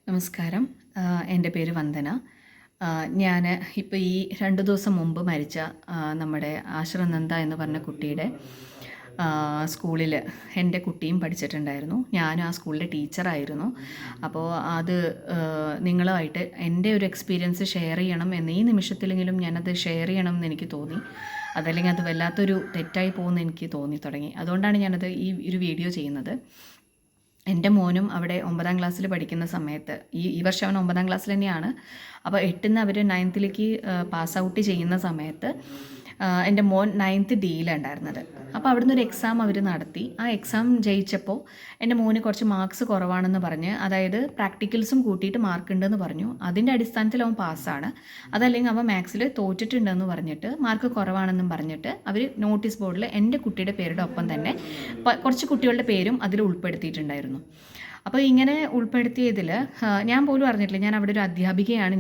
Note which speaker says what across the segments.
Speaker 1: നമസ്കാരം. എൻ്റെ പേര് വന്ദന. ഞാൻ ഇപ്പോൾ ഈ 2 ദിവസം മുമ്പ് മരിച്ച നമ്മുടെ ആശ്രനന്ദ എന്ന് പറഞ്ഞ കുട്ടിയുടെ സ്കൂളിൽ എൻ്റെ കുട്ടിയും പഠിച്ചിട്ടുണ്ടായിരുന്നു. ഞാനും ആ സ്കൂളിലെ ടീച്ചറായിരുന്നു. അപ്പോൾ അത് നിങ്ങളുമായിട്ട് എൻ്റെ ഒരു എക്സ്പീരിയൻസ് ഷെയർ ചെയ്യണം എന്ന് ഈ നിമിഷത്തിലെങ്കിലും ഞാനത് ഷെയർ ചെയ്യണം എന്ന് എനിക്ക് തോന്നി. അതല്ലെങ്കിൽ അത് വല്ലാത്തൊരു തെറ്റായി പോകുമെന്ന് എനിക്ക് തോന്നി തുടങ്ങി. അതുകൊണ്ടാണ് ഞാനത് ഈ ഒരു വീഡിയോ ചെയ്യുന്നത്. എൻ്റെ മോനും അവിടെ 9ാം ക്ലാസ്സിൽ പഠിക്കുന്ന സമയത്ത് ഈ വർഷം അവൻ 9ാം ക്ലാസ്സിൽ തന്നെയാണ്. അപ്പോൾ 8ന്ന് അവർ 9ലേക്ക് പാസ് ഔട്ട് ചെയ്യുന്ന സമയത്ത് എൻ്റെ മോൻ 9th ഡിയിലുണ്ടായിരുന്നത്. അപ്പോൾ അവിടുന്ന് ഒരു എക്സാം അവർ നടത്തി. ആ എക്സാം ജയിച്ചപ്പോൾ എൻ്റെ മോന് കുറച്ച് മാർക്സ് കുറവാണെന്ന് പറഞ്ഞ്, അതായത് പ്രാക്ടിക്കൽസും കൂട്ടിയിട്ട് മാർക്ക് ഉണ്ടെന്ന് പറഞ്ഞു. അതിൻ്റെ അടിസ്ഥാനത്തിൽ അവൻ പാസ്സാണ്, അതല്ലെങ്കിൽ അവൻ മാത്സിൽ തോറ്റിട്ടുണ്ടെന്ന് പറഞ്ഞിട്ട് മാർക്ക് കുറവാണെന്നും പറഞ്ഞിട്ട് അവർ നോട്ടീസ് ബോർഡിൽ എൻ്റെ കുട്ടിയുടെ പേരുടെ ഒപ്പം തന്നെ കുറച്ച് കുട്ടികളുടെ പേരും അതിൽ ഉൾപ്പെടുത്തിയിട്ടുണ്ടായിരുന്നു. അപ്പോൾ ഇങ്ങനെ ഉൾപ്പെടുത്തിയതിൽ ഞാൻ പോലും അറിഞ്ഞിട്ടില്ല. ഞാൻ അവിടെ ഒരു അധ്യാപികയാണ്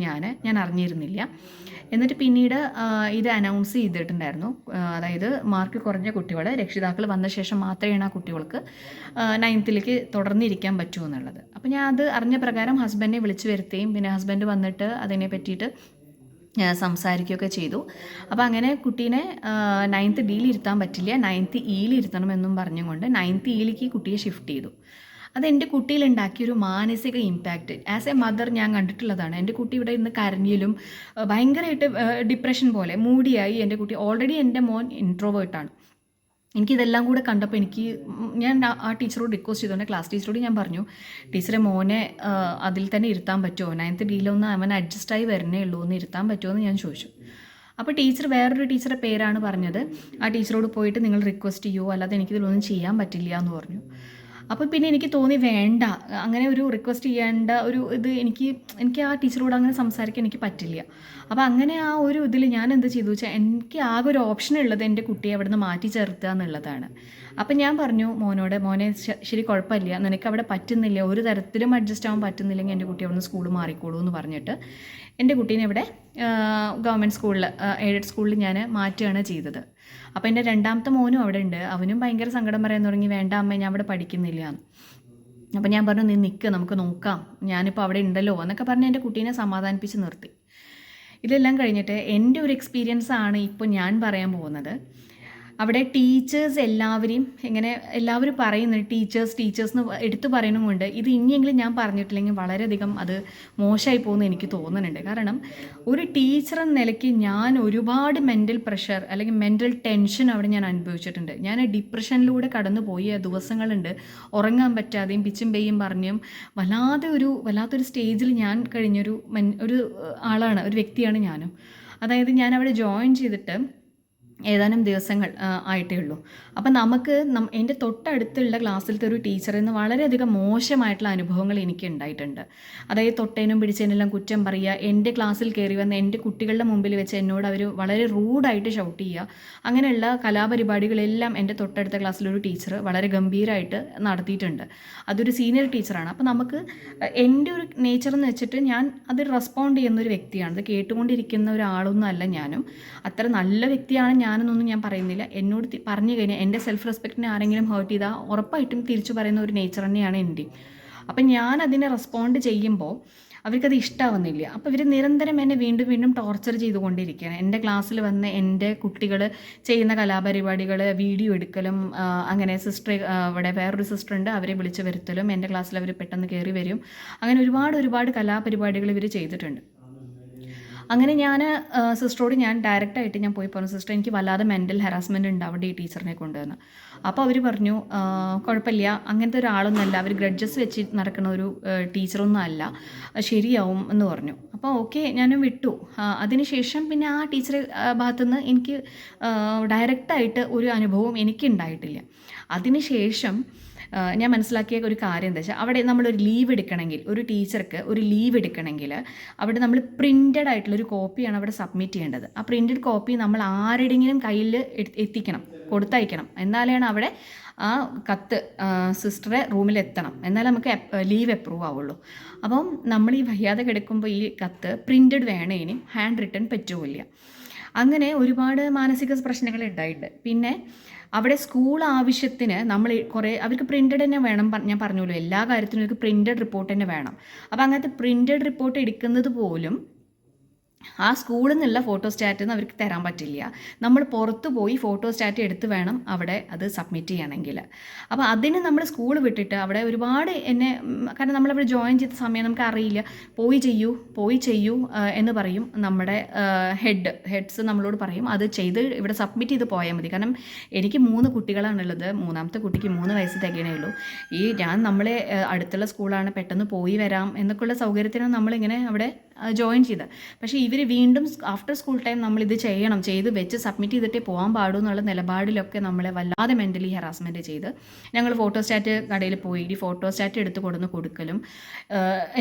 Speaker 1: ഞാൻ അറിഞ്ഞിരുന്നില്ല. എന്നിട്ട് പിന്നീട് ഇത് അനൗൺസ് ചെയ്തിട്ടുണ്ടായിരുന്നു. അതായത് മാർക്ക് കുറഞ്ഞ കുട്ടികൾ രക്ഷിതാക്കൾ വന്ന ശേഷം മാത്രമേ ആ കുട്ടികൾക്ക് 9ലേക്ക് തുടർന്നിരിക്കാൻ പറ്റൂ എന്നുള്ളത്. അപ്പോൾ ഞാൻ അത് അറിഞ്ഞ പ്രകാരം ഹസ്ബൻഡിനെ വിളിച്ചു വരുത്തുകയും പിന്നെ ഹസ്ബൻഡ് വന്നിട്ട് അതിനെ പറ്റിയിട്ട് സംസാരിക്കുകയൊക്കെ ചെയ്തു. അപ്പോൾ അങ്ങനെ കുട്ടീനെ 9th ഡിയിൽ ഇരുത്താൻ പറ്റില്ല, 9th ഇയിൽ ഇരുത്തണമെന്നും പറഞ്ഞുകൊണ്ട് 9th ഇയിലേക്ക് കുട്ടിയെ ഷിഫ്റ്റ് ചെയ്തു. അതെൻ്റെ കുട്ടിയിലുണ്ടാക്കിയൊരു മാനസിക ഇമ്പാക്റ്റ് ആസ് എ മദർ ഞാൻ കണ്ടിട്ടുള്ളതാണ്. എൻ്റെ കുട്ടി ഇവിടെ ഇന്ന് കരഞ്ഞിലും ഭയങ്കരമായിട്ട് ഡിപ്രഷൻ പോലെ മൂടിയായി. എൻ്റെ കുട്ടി ഓൾറെഡി എൻ്റെ മോൻ ഇൻട്രോവേർട്ടാണ്. എനിക്കിതെല്ലാം കൂടെ കണ്ടപ്പോൾ ഞാൻ ആ ടീച്ചറോട് റിക്വസ്റ്റ് ചെയ്തു, ക്ലാസ് ടീച്ചറോട് ഞാൻ പറഞ്ഞു, ടീച്ചറെ മോനെ അതിൽ തന്നെ ഇരുത്താൻ പറ്റുമോ, 9th ഡിയിലൊന്ന് അവൻ അഡ്ജസ്റ്റായി വരുന്നേ ഉള്ളൂ, ഒന്ന് ഇരുത്താൻ പറ്റുമോ എന്ന് ഞാൻ ചോദിച്ചു. അപ്പോൾ വേറൊരു ടീച്ചറുടെ പേരാണ് പറഞ്ഞത്. ആ ടീച്ചറോട് പോയിട്ട് നിങ്ങൾ റിക്വസ്റ്റ് ചെയ്യുമോ, അല്ലാതെ എനിക്കിതിലൊന്നും ചെയ്യാൻ പറ്റില്ല എന്ന് പറഞ്ഞു. അപ്പോൾ പിന്നെ എനിക്ക് തോന്നി വേണ്ട, അങ്ങനെ ഒരു റിക്വസ്റ്റ് ചെയ്യേണ്ട ഒരു ഇത് എനിക്ക് ആ ടീച്ചറോട് അങ്ങനെ സംസാരിക്കാൻ എനിക്ക് പറ്റില്ല. അപ്പോൾ അങ്ങനെ ആ ഒരു ഇതിൽ ഞാൻ എന്ത് ചെയ്തു വെച്ചാൽ, എനിക്ക് ആകെ ഒരു ഓപ്ഷൻ ഉള്ളത് എൻ്റെ കുട്ടിയെ അവിടെ നിന്ന് മാറ്റി ചേർത്തുക എന്നുള്ളതാണ്. അപ്പം ഞാൻ പറഞ്ഞു മോനെ ശരി കുഴപ്പമില്ല, നിനക്ക് അവിടെ പറ്റുന്നില്ല, ഒരു തരത്തിലും അഡ്ജസ്റ്റ് ആവാൻ പറ്റുന്നില്ലെങ്കിൽ എൻ്റെ കുട്ടി അവിടെ നിന്ന് സ്കൂൾ മാറിക്കോളൂ എന്ന് പറഞ്ഞിട്ട് എൻ്റെ കുട്ടീനെ ഇവിടെ ഗവൺമെൻറ് സ്കൂളിൽ, എയ്ഡഡ് സ്കൂളിൽ ഞാൻ മാറ്റുകയാണ് ചെയ്തത്. അപ്പോൾ എൻ്റെ 2ാമത്തെ മോനും അവിടെ ഉണ്ട്. അവനും ഭയങ്കര സങ്കടം പറയാൻ തുടങ്ങി, വേണ്ട അമ്മ ഞാൻ അവിടെ പഠിക്കുന്നില്ല. അപ്പോൾ ഞാൻ പറഞ്ഞു, നീ നിൽക്ക്, നമുക്ക് നോക്കാം, ഞാനിപ്പോൾ അവിടെ ഉണ്ടല്ലോ എന്നൊക്കെ പറഞ്ഞ് എൻ്റെ കുട്ടീനെ സമാധാനിപ്പിച്ച് നിർത്തി. ഇതെല്ലാം കഴിഞ്ഞിട്ട് എൻ്റെ ഒരു എക്സ്പീരിയൻസ് ആണ് ഇപ്പോൾ ഞാൻ പറയാൻ പോകുന്നത്. അവിടെ ടീച്ചേഴ്സ് എല്ലാവരും പറയുന്നത് ടീച്ചേഴ്സ് എന്ന് എടുത്തു പറയുന്നതുകൊണ്ട് ഇത് ഇനിയെങ്കിലും ഞാൻ പറഞ്ഞിട്ടില്ലെങ്കിൽ വളരെയധികം അത് മോശമായി പോകുമെന്ന് എനിക്ക് തോന്നുന്നുണ്ട്. കാരണം ഒരു ടീച്ചർ എന്ന നിലയ്ക്ക് ഞാൻ ഒരുപാട് മെൻ്റൽ പ്രഷർ അല്ലെങ്കിൽ മെൻ്റൽ ടെൻഷൻ അവിടെ ഞാൻ അനുഭവിച്ചിട്ടുണ്ട്. ഞാൻ ഡിപ്രഷനിലൂടെ കടന്നു പോയ ദിവസങ്ങളുണ്ട്, ഉറങ്ങാൻ പറ്റാതെയും പിച്ചും പെയ്യും പറഞ്ഞും വല്ലാത്തൊരു സ്റ്റേജിൽ ഞാൻ കഴിഞ്ഞൊരു ആളാണ്, ഒരു വ്യക്തിയാണ് ഞാനും. അതായത് ഞാൻ അവിടെ ജോയിൻ ചെയ്തിട്ട് ഏതാനും ദിവസങ്ങൾ ആയിട്ടേ ഉള്ളൂ. അപ്പം എൻ്റെ തൊട്ടടുത്തുള്ള ക്ലാസ്സിലത്തെ ഒരു ടീച്ചറിൽ നിന്ന് വളരെയധികം മോശമായിട്ടുള്ള അനുഭവങ്ങൾ എനിക്ക് ഉണ്ടായിട്ടുണ്ട്. അതായത് തൊട്ടേനും പിടിച്ചതിനെല്ലാം കുറ്റം പറയുക, എൻ്റെ ക്ലാസ്സിൽ കയറി വന്ന് എൻ്റെ കുട്ടികളുടെ മുമ്പിൽ വെച്ച് എന്നോട് അവർ വളരെ റൂഡായിട്ട് ഷൗട്ട് ചെയ്യുക, അങ്ങനെയുള്ള കലാപരിപാടികളെല്ലാം എൻ്റെ തൊട്ടടുത്ത ക്ലാസ്സിലൊരു ടീച്ചർ വളരെ ഗംഭീരമായിട്ട് നടത്തിയിട്ടുണ്ട്. അതൊരു സീനിയർ ടീച്ചറാണ്. അപ്പോൾ എൻ്റെ ഒരു നേച്ചർ എന്ന് വെച്ചിട്ട് ഞാൻ അത് റെസ്പോണ്ട് ചെയ്യുന്ന ഒരു വ്യക്തിയാണ്. അത് കേട്ടുകൊണ്ടിരിക്കുന്ന ഒരാളൊന്നും അല്ല ഞാനും. അത്ര നല്ല വ്യക്തിയാണ് ഞാനെന്നൊന്നും ഞാൻ പറയുന്നില്ല. എന്നോട് പറഞ്ഞു കഴിഞ്ഞാൽ എൻ്റെ സെൽഫ് റെസ്പെക്റ്റിനെ ആരെങ്കിലും ഹേർട്ട് ചെയ്താൽ ഉറപ്പായിട്ടും തിരിച്ചു പറയുന്ന ഒരു നേച്ചർ തന്നെയാണ് എൻ്റെ. അപ്പം ഞാൻ അതിനെ റെസ്പോണ്ട് ചെയ്യുമ്പോൾ അവർക്കത് ഇഷ്ടമാവുന്നില്ല. അപ്പോൾ ഇവർ നിരന്തരം എന്നെ വീണ്ടും വീണ്ടും ടോർച്ചർ ചെയ്തുകൊണ്ടിരിക്കുകയാണ്. എൻ്റെ ക്ലാസ്സിൽ വന്ന് എൻ്റെ കുട്ടികൾ ചെയ്യുന്ന കലാപരിപാടികൾ വീഡിയോ എടുക്കലും, അങ്ങനെ ഇവിടെ വേറൊരു സിസ്റ്ററുണ്ട്, അവരെ വിളിച്ച് വരുത്തലും, എൻ്റെ ക്ലാസ്സിൽ അവർ പെട്ടെന്ന് കയറി വരും, അങ്ങനെ ഒരുപാട് കലാപരിപാടികൾ ഇവർ ചെയ്തിട്ടുണ്ട്. അങ്ങനെ സിസ്റ്ററോട് ഞാൻ ഡയറക്റ്റായിട്ട് ഞാൻ പോയി പറഞ്ഞു, സിസ്റ്റർ എനിക്ക് വല്ലാതെ മെൻ്റൽ ഹറാസ്മെൻറ്റ് ഉണ്ട് അവിടെ ഈ ടീച്ചറിനെ കൊണ്ടുവന്ന്. അപ്പോൾ അവർ പറഞ്ഞു, കുഴപ്പമില്ല, അങ്ങനത്തെ ഒരാളൊന്നുമല്ല, അവർ ഗ്രഡ്ജസ് വെച്ച് നടക്കുന്ന ഒരു ടീച്ചറൊന്നും അല്ല, ശരിയാവും എന്ന് പറഞ്ഞു. അപ്പോൾ ഓക്കെ, ഞാനും വിട്ടു. അതിനുശേഷം പിന്നെ ആ ടീച്ചറെ ഭാഗത്തുനിന്ന് എനിക്ക് ഡയറക്റ്റായിട്ട് ഒരു അനുഭവം എനിക്കുണ്ടായിട്ടില്ല. അതിനുശേഷം ഞാൻ മനസ്സിലാക്കിയ ഒരു കാര്യം എന്താ വെച്ചാൽ, അവിടെ നമ്മളൊരു ലീവ് എടുക്കണമെങ്കിൽ, ഒരു ടീച്ചർക്ക് ഒരു ലീവ് എടുക്കണമെങ്കിൽ അവിടെ നമ്മൾ പ്രിൻ്റഡ് ആയിട്ടുള്ളൊരു കോപ്പിയാണ് അവിടെ സബ്മിറ്റ് ചെയ്യേണ്ടത്. ആ പ്രിൻ്റഡ് കോപ്പി നമ്മൾ ആരുടെയെങ്കിലും കയ്യിൽ കൊടുത്തയക്കണം. എന്നാലാണ് അവിടെ ആ കത്ത് സിസ്റ്ററെ റൂമിലെത്തണം, എന്നാലും നമുക്ക് ലീവ് അപ്രൂവ് ആവുള്ളൂ. അപ്പം നമ്മൾ ഈ വയ്യാതെ കിടക്കുമ്പോൾ ഈ കത്ത് പ്രിൻ്റഡ് വേണം, ഇനി ഹാൻഡ് റിട്ടൺ പറ്റുമില്ല. അങ്ങനെ ഒരുപാട് മാനസിക പ്രശ്നങ്ങൾ ഉണ്ടായിട്ടുണ്ട്. പിന്നെ അവിടെ സ്കൂൾ ആവശ്യത്തിന് നമ്മൾ കുറേ അവർക്ക് പ്രിൻറ്റഡ് തന്നെ വേണം. ഞാൻ പറഞ്ഞല്ലോ എല്ലാ കാര്യത്തിനും അവർക്ക് പ്രിൻറ്റഡ് റിപ്പോർട്ട് തന്നെ വേണം. അപ്പോൾ അങ്ങനത്തെ പ്രിൻറ്റഡ് റിപ്പോർട്ട് എടുക്കുന്നത് പോലും ആ സ്കൂളിൽ നിന്നുള്ള ഫോട്ടോസ്റ്റാറ്റൊന്നും അവർക്ക് തരാൻ പറ്റില്ല. നമ്മൾ പുറത്ത് പോയി ഫോട്ടോസ്റ്റാറ്റ് എടുത്ത് വേണം അവിടെ അത് സബ്മിറ്റ് ചെയ്യണമെങ്കിൽ. അപ്പോൾ അതിന് നമ്മൾ സ്കൂൾ വിട്ടിട്ട് അവിടെ ഒരുപാട് എന്നെ, കാരണം നമ്മളവിടെ ജോയിൻ ചെയ്ത സമയം നമുക്ക് അറിയില്ല, പോയി ചെയ്യൂ എന്ന് പറയും നമ്മുടെ ഹെഡ്സ് നമ്മളോട് പറയും. അത് ചെയ്ത് ഇവിടെ സബ്മിറ്റ് ചെയ്ത് പോയാൽ മതി. കാരണം എനിക്ക് 3 കുട്ടികളാണുള്ളത്. 3ാമത്തെ കുട്ടിക്ക് 3 വയസ്സ് തികയണേ ഉള്ളൂ. നമ്മളെ അടുത്തുള്ള സ്കൂളാണ്, പെട്ടെന്ന് പോയി വരാം എന്നൊക്കെയുള്ള സൗകര്യത്തിനാണ് നമ്മളിങ്ങനെ അവിടെ ജോയിൻ ചെയ്ത്. പക്ഷേ ഇവർ വീണ്ടും ആഫ്റ്റർ സ്കൂൾ ടൈം നമ്മളിത് ചെയ്യണം, ചെയ്ത് വെച്ച് സബ്മിറ്റ് ചെയ്തിട്ടേ പോകാൻ പാടൂ എന്നുള്ള നിലപാടിലൊക്കെ നമ്മളെ വല്ലാതെ മെൻ്റലി ഹറാസ്മെൻറ്റ് ചെയ്ത് ഞങ്ങൾ ഫോട്ടോസ്റ്റാറ്റ് കടയിൽ പോയി ഫോട്ടോസ്റ്റാറ്റ് എടുത്ത് കൊടുക്കലും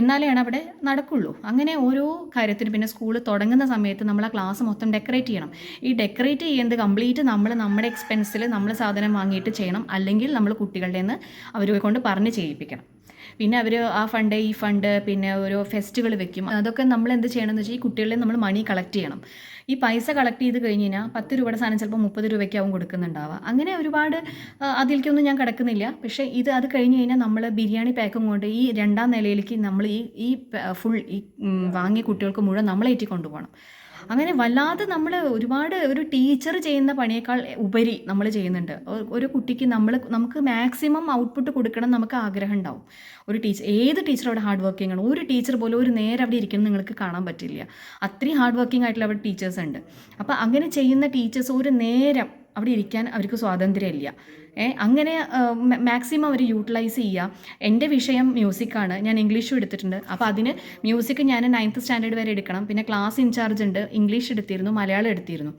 Speaker 1: എന്നാലാണ് അവിടെ നടക്കുള്ളൂ. അങ്ങനെ ഓരോ കാര്യത്തിനും പിന്നെ സ്കൂൾ തുടങ്ങുന്ന സമയത്ത് നമ്മൾ ആ ക്ലാസ് മൊത്തം ഡെക്കറേറ്റ് ചെയ്യണം. ഈ ഡെക്കറേറ്റ് ചെയ്യുന്നത് കംപ്ലീറ്റ് നമ്മൾ നമ്മുടെ എക്സ്പെൻസിൽ നമ്മൾ സാധനം വാങ്ങിയിട്ട് ചെയ്യണം. അല്ലെങ്കിൽ നമ്മൾ കുട്ടികളുടെ നിന്ന് അവരെ കൊണ്ട് പറഞ്ഞ് ചെയ്യിപ്പിക്കണം. പിന്നെ അവർ ആ ഫണ്ട് ഈ ഫണ്ട് പിന്നെ ഓരോ ഫെസ്റ്റുകൾ വെക്കും. അതൊക്കെ നമ്മൾ എന്ത് ചെയ്യണമെന്ന് വെച്ചാൽ ഈ കുട്ടികളെ നമ്മൾ മണി കളക്ട് ചെയ്യണം. ഈ പൈസ കളക്ട് ചെയ്ത് കഴിഞ്ഞ് കഴിഞ്ഞാൽ 10 രൂപയുടെ സാധനം ചിലപ്പോൾ 30 രൂപയ്ക്കാവും കൊടുക്കുന്നുണ്ടാവുക. അങ്ങനെ ഒരുപാട് അതിലേക്കൊന്നും ഞാൻ കിടക്കുന്നില്ല. പക്ഷേ അത് കഴിഞ്ഞ് കഴിഞ്ഞാൽ നമ്മൾ ബിരിയാണി പാക്കും കൊണ്ട് ഈ 2ാം നിലയിലേക്ക് നമ്മൾ ഈ ഫുൾ ഈ വാങ്ങിയ കുട്ടികൾക്ക് മുഴുവൻ നമ്മളേറ്റി കൊണ്ടുപോകണം. അങ്ങനെ വല്ലാതെ നമ്മൾ ഒരുപാട് ഒരു ടീച്ചർ ചെയ്യുന്ന പണിയേക്കാൾ ഉപരി നമ്മൾ ചെയ്യുന്നുണ്ട്. ഒരു കുട്ടിക്ക് നമുക്ക് മാക്സിമം ഔട്ട്പുട്ട് കൊടുക്കണം നമുക്ക് ആഗ്രഹം ഉണ്ടാവും. ഏത് ടീച്ചർ അവിടെ ഹാർഡ് വർക്കിംഗ് ആണ്. ഒരു ടീച്ചർ പോലും ഒരു നേരം അവിടെ ഇരിക്കണം നിങ്ങൾക്ക് കാണാൻ പറ്റില്ല. അത്രയും ഹാർഡ് വർക്കിംഗ് ആയിട്ടുള്ള അവിടെ ടീച്ചേഴ്സ് ഉണ്ട്. അപ്പോൾ അങ്ങനെ ചെയ്യുന്ന ടീച്ചേഴ്സ് ഒരു നേരം അവിടെ ഇരിക്കാൻ അവർക്ക് സ്വാതന്ത്ര്യമില്ല. അങ്ങനെ മാക്സിമം അവർ യൂട്ടിലൈസ് ചെയ്യുക. എൻ്റെ വിഷയം മ്യൂസിക്കാണ്, ഞാൻ ഇംഗ്ലീഷും എടുത്തിട്ടുണ്ട്. അപ്പോൾ അതിന് മ്യൂസിക് ഞാൻ 9th സ്റ്റാൻഡേർഡ് വരെ എടുക്കണം. പിന്നെ ക്ലാസ് ഇൻചാർജ് ഉണ്ട്, ഇംഗ്ലീഷ് എടുത്തിരുന്നു, മലയാളം എടുത്തിരുന്നു.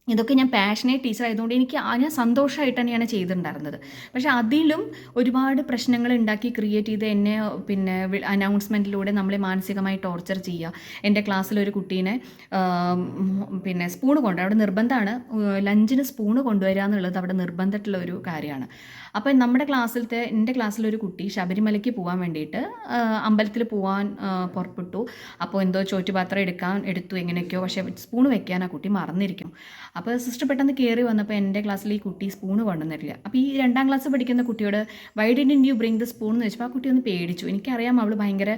Speaker 1: ഇതൊക്കെ ഞാൻ പാഷനേറ്റ് ടീച്ചർ ആയതുകൊണ്ട് ഞാൻ സന്തോഷമായിട്ട് തന്നെയാണ് ചെയ്തിട്ടുണ്ടായിരുന്നത്. പക്ഷേ അതിലും ഒരുപാട് പ്രശ്നങ്ങൾ ഉണ്ടാക്കി ക്രിയേറ്റ് ചെയ്ത് എന്നെ പിന്നെ അനൗൺസ്മെൻറ്റിലൂടെ നമ്മളെ മാനസികമായി ടോർച്ചർ ചെയ്യുക. എൻ്റെ ക്ലാസ്സിലൊരു കുട്ടീനെ പിന്നെ സ്പൂണ് അവിടെ നിർബന്ധമാണ്, ലഞ്ചിന് സ്പൂണ് കൊണ്ടുവരിക എന്നുള്ളത് അവിടെ നിർബന്ധമായിട്ടുള്ള ഒരു കാര്യമാണ്. അപ്പോൾ എൻ്റെ ക്ലാസ്സിലൊരു കുട്ടി ശബരിമലയ്ക്ക് പോകാൻ വേണ്ടിയിട്ട് അമ്പലത്തിൽ പോകാൻ പുറപ്പെട്ടു. അപ്പോൾ എന്തോ ചോറ്റുപാത്രം എടുത്തു എങ്ങനെയൊക്കെയോ, പക്ഷേ സ്പൂണ് വെക്കാൻ ആ കുട്ടി മറന്നിരിക്കും. അപ്പോൾ സിസ്റ്റർ പെട്ടെന്ന് കയറി വന്നപ്പോൾ എൻ്റെ ക്ലാസ്സിൽ ഈ കുട്ടി സ്പൂണ് കൊണ്ടുവന്നിട്ടില്ല. അപ്പോൾ ഈ 2ാം ക്ലാസ് പഠിക്കുന്ന കുട്ടിയോട് why didn't you bring the spoon എന്ന് ചോദിച്ചപ്പോൾ ആ കുട്ടി ഒന്ന് പേടിച്ചു. എനിക്കറിയാം അവൾ ഭയങ്കര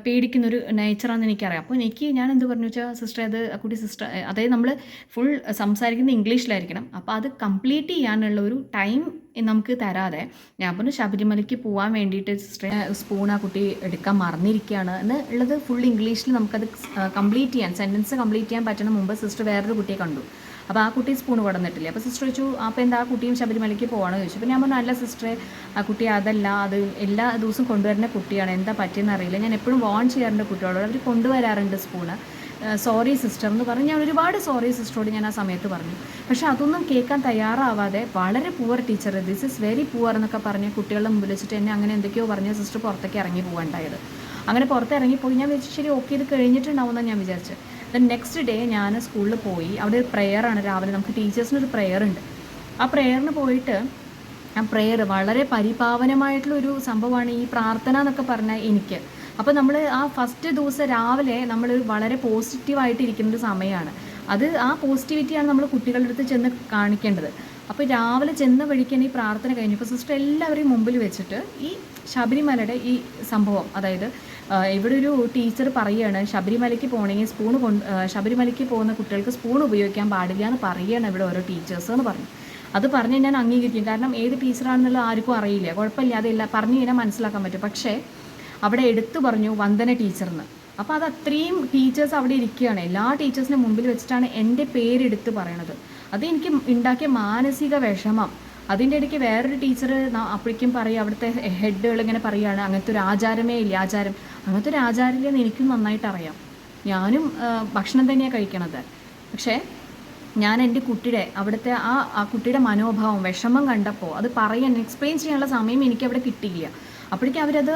Speaker 1: പേടിക്കുന്നൊരു നേച്ചറാണെന്ന് എനിക്കറിയാം. അപ്പോൾ ഞാൻ എന്ത് പറഞ്ഞു വെച്ചാൽ സിസ്റ്റർ അതായത് നമ്മൾ ഫുൾ സംസാരിക്കുന്നത് ഇംഗ്ലീഷിലായിരിക്കണം. അപ്പോൾ അത് കംപ്ലീറ്റ് ചെയ്യാനുള്ള ഒരു ടൈം നമുക്ക് തരാതെ ഞാൻ പറഞ്ഞു ശബരിമലയ്ക്ക് പോകാൻ വേണ്ടിയിട്ട് സിസ്റ്റർ സ്പൂൺ ആ കുട്ടി എടുക്കാൻ മറന്നിരിക്കുകയാണ് എന്ന് ഉള്ളത് ഫുൾ ഇംഗ്ലീഷിൽ നമുക്കത് സെൻറ്റൻസ് കംപ്ലീറ്റ് ചെയ്യാൻ പറ്റുന്ന മുമ്പ് സിസ്റ്റർ വേറൊരു കുട്ടിയെ കണ്ടു. അപ്പോൾ ആ കുട്ടി സ്പൂൺ കൊണ്ടുവന്നിട്ടില്ല. അപ്പോൾ സിസ്റ്റർ ചോദിച്ചു അപ്പോൾ എന്താ ആ കുട്ടിയും ശബരിമലയ്ക്ക് പോകണമെന്ന് ചോദിച്ചു. അപ്പോൾ ഞാൻ പറഞ്ഞു അല്ല സിസ്റ്ററെ, ആ കുട്ടി അതല്ല, അത് എല്ലാ ദിവസവും കൊണ്ടുവരുന്ന കുട്ടിയാണ്, എന്താ പറ്റിയെന്ന് അറിയില്ല, ഞാൻ എപ്പോഴും വാൺ ചെയ്യാറുണ്ട് കുട്ടികളോട്, അവർ കൊണ്ടുവരാറുണ്ട് സ്പൂണ്, സോറി സിസ്റ്റർ എന്ന് പറഞ്ഞ് ഞാൻ ഒരുപാട് സോറി സിസ്റ്ററോട് ഞാൻ ആ സമയത്ത് പറഞ്ഞു. പക്ഷേ അതൊന്നും കേൾക്കാൻ തയ്യാറാവാതെ വളരെ poor teacher, this is very poor എന്നൊക്കെ പറഞ്ഞ് കുട്ടികളുടെ മുമ്പിൽ വെച്ചിട്ട് എന്നെ അങ്ങനെ എന്തൊക്കെയോ പറഞ്ഞ് സിസ്റ്റർ പുറത്തേക്ക് ഇറങ്ങി പോകണ്ടായത്. അങ്ങനെ പുറത്തിറങ്ങിപ്പോയി. ഞാൻ വിചാരിച്ചു ശരി ഓക്കെ ഇത് കഴിഞ്ഞിട്ടുണ്ടാവുമെന്നാണ് ഞാൻ വിചാരിച്ചത്. നെക്സ്റ്റ് ഡേ ഞാൻ സ്കൂളിൽ പോയി. അവിടെ ഒരു പ്രെയറാണ് രാവിലെ, നമുക്ക് ടീച്ചേഴ്സിനൊരു പ്രെയർ ഉണ്ട്. ആ പ്രെയറിന് പോയിട്ട് ആ പ്രെയർ വളരെ പരിപാവനമായിട്ടുള്ളൊരു സംഭവമാണ് ഈ പ്രാർത്ഥന എന്നൊക്കെ പറഞ്ഞാൽ എനിക്ക്. അപ്പോൾ നമ്മൾ ആ ഫസ്റ്റ് ദിവസം രാവിലെ നമ്മൾ വളരെ പോസിറ്റീവായിട്ട് ഇരിക്കുന്നൊരു സമയമാണ്. ആ പോസിറ്റിവിറ്റിയാണ് നമ്മൾ കുട്ടികളുടെ അടുത്ത് ചെന്ന് കാണിക്കേണ്ടത്. അപ്പോൾ രാവിലെ ചെന്ന വഴിക്ക് ഈ പ്രാർത്ഥന കഴിഞ്ഞപ്പോൾ സിസ്റ്റർ എല്ലാവരെയും മുമ്പിൽ വെച്ചിട്ട് ഈ ശബരിമലയുടെ ഈ സംഭവം, അതായത് ഇവിടെ ഒരു ടീച്ചർ പറയുകയാണ് ശബരിമലയ്ക്ക് പോകണമെങ്കിൽ ശബരിമലയ്ക്ക് പോകുന്ന കുട്ടികൾക്ക് സ്പൂൺ ഉപയോഗിക്കാൻ പാടില്ല എന്ന് പറയുകയാണ് ഇവിടെ ഓരോ ടീച്ചേഴ്സ് എന്ന് പറഞ്ഞു. അത് പറഞ്ഞ് ഞാൻ അംഗീകരിക്കും. കാരണം ഏത് ടീച്ചറാണെന്നുള്ള ആർക്കും അറിയില്ല, കുഴപ്പമില്ല, അതെല്ലാം പറഞ്ഞു കഴിഞ്ഞാൽ മനസ്സിലാക്കാൻ പറ്റും. പക്ഷേ അവിടെ എടുത്തു പറഞ്ഞു വന്ദന ടീച്ചർന്ന്. അപ്പോൾ അത് അത്രയും ടീച്ചേഴ്സ് അവിടെ ഇരിക്കുകയാണ്, എല്ലാ ടീച്ചേഴ്സിൻ്റെ മുമ്പിൽ വെച്ചിട്ടാണ് എൻ്റെ പേരെടുത്ത് പറയണത്. അത് എനിക്ക് ഉണ്ടാക്കിയ മാനസിക വിഷമം. അതിൻ്റെ ഇടയ്ക്ക് വേറൊരു ടീച്ചർ അപ്പോഴേക്കും പറയുക, അവിടുത്തെ ഹെഡുകൾ ഇങ്ങനെ പറയുകയാണ് അങ്ങനത്തെ ഒരു ആചാരമേ ഇല്ല, അങ്ങനത്തെ ഒരു ആചാരമില്ലെന്ന് എനിക്കും നന്നായിട്ട് അറിയാം. ഞാനും ഭക്ഷണം തന്നെയാണ് കഴിക്കണത്. പക്ഷേ ഞാൻ എൻ്റെ കുട്ടിയുടെ അവിടുത്തെ ആ കുട്ടിയുടെ മനോഭാവം വിഷമം കണ്ടപ്പോൾ അത് എക്സ്പ്ലെയിൻ ചെയ്യാനുള്ള സമയം എനിക്കവിടെ കിട്ടിയില്ല. അപ്പോഴേക്കും അവരത്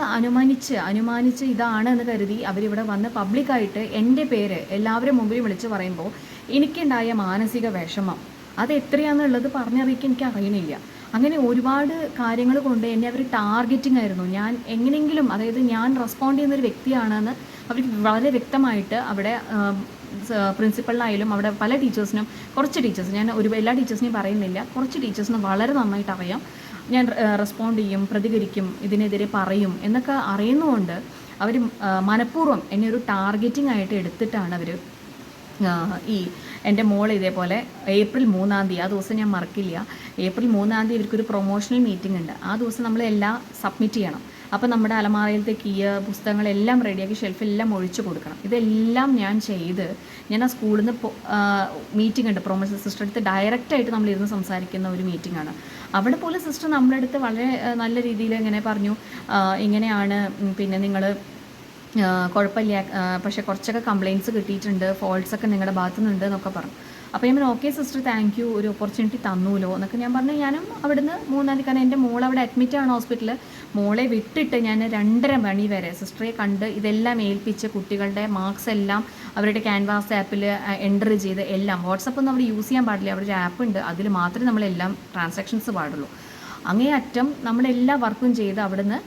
Speaker 1: അനുമാനിച്ച് ഇതാണ് എന്ന് കരുതി അവരിവിടെ വന്ന് പബ്ലിക്കായിട്ട് എൻ്റെ പേര് എല്ലാവരും മുമ്പിൽ വിളിച്ച് പറയുമ്പോൾ എനിക്കുണ്ടായ മാനസിക വിഷമം അത് എത്രയാണെന്നുള്ളത് പറഞ്ഞറിയിക്കാൻ എനിക്ക് അറിയണില്ല. അങ്ങനെ ഒരുപാട് കാര്യങ്ങൾ കൊണ്ട് എന്നെ അവർ ടാർഗറ്റിംഗ് ആയിരുന്നു. ഞാൻ എങ്ങനെയെങ്കിലും, അതായത് ഞാൻ റെസ്പോണ്ട് ചെയ്യുന്നൊരു വ്യക്തിയാണെന്ന് അവർക്ക് വളരെ വ്യക്തമായിട്ട് അവിടെ പ്രിൻസിപ്പളിനായാലും അവിടെ പല ടീച്ചേഴ്സിനും, കുറച്ച് ടീച്ചേഴ്സ്, ഞാൻ എല്ലാ ടീച്ചേഴ്സിനെയും പറയുന്നില്ല, കുറച്ച് ടീച്ചേഴ്സിനും വളരെ നന്നായിട്ട് അറിയാം ഞാൻ റെസ്പോണ്ട് ചെയ്യും, പ്രതികരിക്കും, ഇതിനെതിരെ പറയും എന്നൊക്കെ അറിയുന്നതുകൊണ്ട് അവർ മനഃപൂർവ്വം എന്നെ ഒരു ടാർഗറ്റിംഗ് ആയിട്ട് എടുത്തിട്ടാണ് അവർ ഈ എൻ്റെ മോൾ ഇതേപോലെ ഏപ്രിൽ 3-ാം തീയതി, ആ ദിവസം ഞാൻ മറക്കില്ല, ഏപ്രിൽ 3-ാം തീയതി ഇവർക്കൊരു പ്രൊമോഷണൽ മീറ്റിംഗ് ഉണ്ട്. ആ ദിവസം നമ്മൾ എല്ലാം സബ്മിറ്റ് ചെയ്യണം. അപ്പോൾ നമ്മുടെ അലമാരയിലത്തെ പുസ്തകങ്ങളെല്ലാം റെഡിയാക്കി ഷെൽഫെല്ലാം ഒഴിച്ചു കൊടുക്കണം. ഇതെല്ലാം ഞാൻ ചെയ്ത് ഞാൻ ആ സ്കൂളിൽ നിന്ന് മീറ്റിംഗ് ഉണ്ട്, പ്രൊമോഷൻ സിസ്റ്റർ അടുത്ത് ഡയറക്റ്റായിട്ട് നമ്മളിരുന്ന് സംസാരിക്കുന്ന ഒരു മീറ്റിംഗാണ്. അവിടെ പോലെ സിസ്റ്റർ നമ്മുടെ അടുത്ത് വളരെ നല്ല രീതിയിൽ ഇങ്ങനെ പറഞ്ഞു, ഇങ്ങനെയാണ്, പിന്നെ നിങ്ങൾ കുഴപ്പമില്ല, പക്ഷേ കുറച്ചൊക്കെ കംപ്ലയിൻറ്റ്സ് കിട്ടിയിട്ടുണ്ട്, ഫോൾട്ട്സൊക്കെ നിങ്ങളുടെ ഭാഗത്തു നിന്നുണ്ട് എന്നൊക്കെ പറഞ്ഞു. അപ്പോൾ ഞാൻ പറഞ്ഞു ഓക്കെ സിസ്റ്റർ, താങ്ക് യു, ഒരു ഓപ്പർച്യൂണിറ്റി തന്നൂലോ എന്നൊക്കെ ഞാൻ പറഞ്ഞു. ഞാനും അവിടുന്ന് 3-ാം തീയതി, കാരണം എൻ്റെ മോൾ അവിടെ അഡ്മിറ്റാണ് ഹോസ്പിറ്റലിൽ, മോളെ വിട്ടിട്ട് ഞാൻ 2:30 മണി വരെ സിസ്റ്ററെ കണ്ട് ഇതെല്ലാം ഏൽപ്പിച്ച് കുട്ടികളുടെ മാർക്സ് എല്ലാം അവരുടെ ക്യാൻവാസ് ആപ്പിൽ എൻ്റർ ചെയ്ത് എല്ലാം, വാട്സപ്പൊന്നും അവിടെ യൂസ് ചെയ്യാൻ പാടില്ല, അവിടെ ഒരു ആപ്പ് ഉണ്ട്, അതിൽ മാത്രമേ നമ്മളെല്ലാം ട്രാൻസാക്ഷൻസ് പാടുള്ളൂ. അങ്ങേയറ്റം നമ്മളെല്ലാ വർക്കും ചെയ്ത് അവിടുന്ന്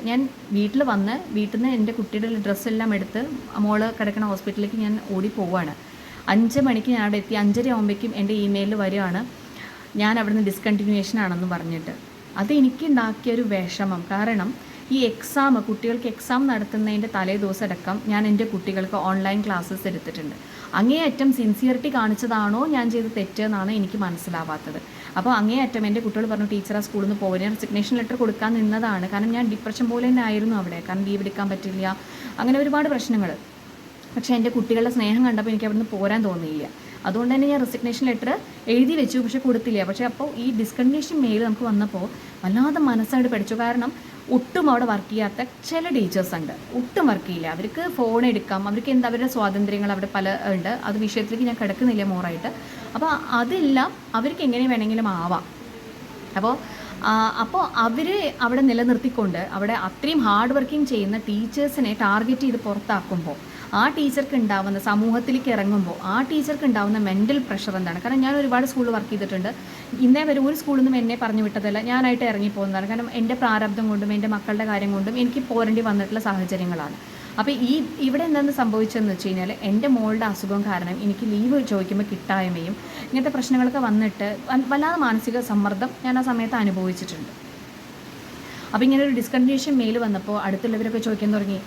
Speaker 1: ഞാൻ വീട്ടിൽ നിന്ന് എൻ്റെ കുട്ടിയുടെ ഡ്രസ്സെല്ലാം എടുത്ത് മോള് കിടക്കുന്ന ഹോസ്പിറ്റലിലേക്ക് ഞാൻ ഓടി പോവുകയാണ്. 5 മണിക്ക് ഞാൻ അവിടെ എത്തി. 5:30 ആകുമ്പോഴേക്കും എൻ്റെ ഇമെയിലിൽ വരികയാണ് ഞാൻ അവിടുന്ന് ഡിസ്കണ്ടിന്യൂവേഷൻ ആണെന്ന് പറഞ്ഞിട്ട്. അത് എനിക്കുണ്ടാക്കിയൊരു വിഷമം. കാരണം ഈ കുട്ടികൾക്ക് എക്സാം നടത്തുന്നതിൻ്റെ തലേ ദിവസം അടക്കം ഞാൻ എൻ്റെ കുട്ടികൾക്ക് ഓൺലൈൻ ക്ലാസ്സസ് എടുത്തിട്ടുണ്ട്. അങ്ങേയറ്റം സിൻസിയറിറ്റി കാണിച്ചതാണോ ഞാൻ ചെയ്ത തെറ്റ് എന്നാണ് എനിക്ക് മനസ്സിലാവാത്തത്. അപ്പോൾ അങ്ങേയറ്റം എൻ്റെ കുട്ടികൾ പറഞ്ഞു ടീച്ചർ ആ സ്കൂളിൽ നിന്ന് പോയി, ഞാൻ റെസിഗ്നേഷൻ ലെറ്റർ കൊടുക്കാൻ നിന്നതാണ്. കാരണം ഞാൻ ഡിപ്രഷൻ പോലെ തന്നെ ആയിരുന്നു അവിടെ, കാരണം ലീവ് എടുക്കാൻ പറ്റില്ല, അങ്ങനെ ഒരുപാട് പ്രശ്നങ്ങൾ. പക്ഷേ എൻ്റെ കുട്ടികളുടെ സ്നേഹം കണ്ടപ്പോൾ എനിക്ക് അവിടുന്ന് പോരാൻ തോന്നിയില്ല. അതുകൊണ്ട് തന്നെ ഞാൻ റെസിഗ്നേഷൻ ലെറ്റർ എഴുതി വെച്ചു, പക്ഷേ കൊടുത്തില്ല. പക്ഷേ അപ്പോൾ ഈ ഡിസ്കണ്ടിന്യൂഷൻ മെയിൽ നമുക്ക് വന്നപ്പോൾ വല്ലാതെ മനസ്സായിട്ട് പഠിച്ചു. കാരണം ഒട്ടും അവിടെ വർക്ക് ചെയ്യാത്ത ചില ടീച്ചേഴ്സ് ഉണ്ട്, ഒട്ടും വർക്ക് ചെയ്യില്ല. അവർക്ക് ഫോൺ എടുക്കാം, അവർക്ക് അവരുടെ സ്വാതന്ത്ര്യങ്ങൾ അവിടെ പല ഉണ്ട്. അത് വിഷയത്തിലേക്ക് ഞാൻ കിടക്കുന്നില്ല മോറായിട്ട്. അപ്പോൾ അതെല്ലാം അവർക്ക് എങ്ങനെ വേണമെങ്കിലും ആവാം. അപ്പോൾ അവർ അവിടെ നിലനിർത്തിക്കൊണ്ട് അവിടെ അത്രയും ഹാർഡ് വർക്കിംഗ് ചെയ്യുന്ന ടീച്ചേഴ്സിനെ ടാർഗറ്റ് ചെയ്ത് പുറത്താക്കുമ്പോൾ ആ ടീച്ചർക്ക് ഉണ്ടാവുന്ന, സമൂഹത്തിലേക്ക് ഇറങ്ങുമ്പോൾ ആ ടീച്ചർക്ക് ഉണ്ടാവുന്ന മെൻ്റൽ പ്രഷർ എന്താണ്? കാരണം ഞാൻ ഒരുപാട് സ്കൂളിൽ വർക്ക് ചെയ്തിട്ടുണ്ട്. ഇന്നേ വരെ ഒരു സ്കൂളിൽ നിന്നും എന്നെ പറഞ്ഞു വിട്ടതല്ല, ഞാനായിട്ട് ഇറങ്ങിപ്പോകുന്നതാണ്. കാരണം എൻ്റെ പ്രാരബ്ധം കൊണ്ടും എൻ്റെ മക്കളുടെ കാര്യം കൊണ്ടും എനിക്ക് പോരേണ്ടി വന്നിട്ടുള്ള സാഹചര്യങ്ങളാണ്. അപ്പോൾ ഇവിടെ എന്താണ് സംഭവിച്ചതെന്ന് വെച്ച് കഴിഞ്ഞാൽ എൻ്റെ മോളുടെ അസുഖം കാരണം എനിക്ക് ലീവ് ചോദിക്കുമ്പോൾ കിട്ടായ്മയും ഇങ്ങനത്തെ പ്രശ്നങ്ങളൊക്കെ വന്നിട്ട് വല്ലാതെ മാനസിക സമ്മർദ്ദം ഞാൻ ആ സമയത്ത് അനുഭവിച്ചിട്ടുണ്ട്. അപ്പോൾ ഇങ്ങനെ ഒരു ഡിസ്കണ്ടിന്യൂഷൻ മെയിൽ വന്നപ്പോൾ അടുത്തുള്ളവരൊക്കെ ചോദിക്കാൻ തുടങ്ങി,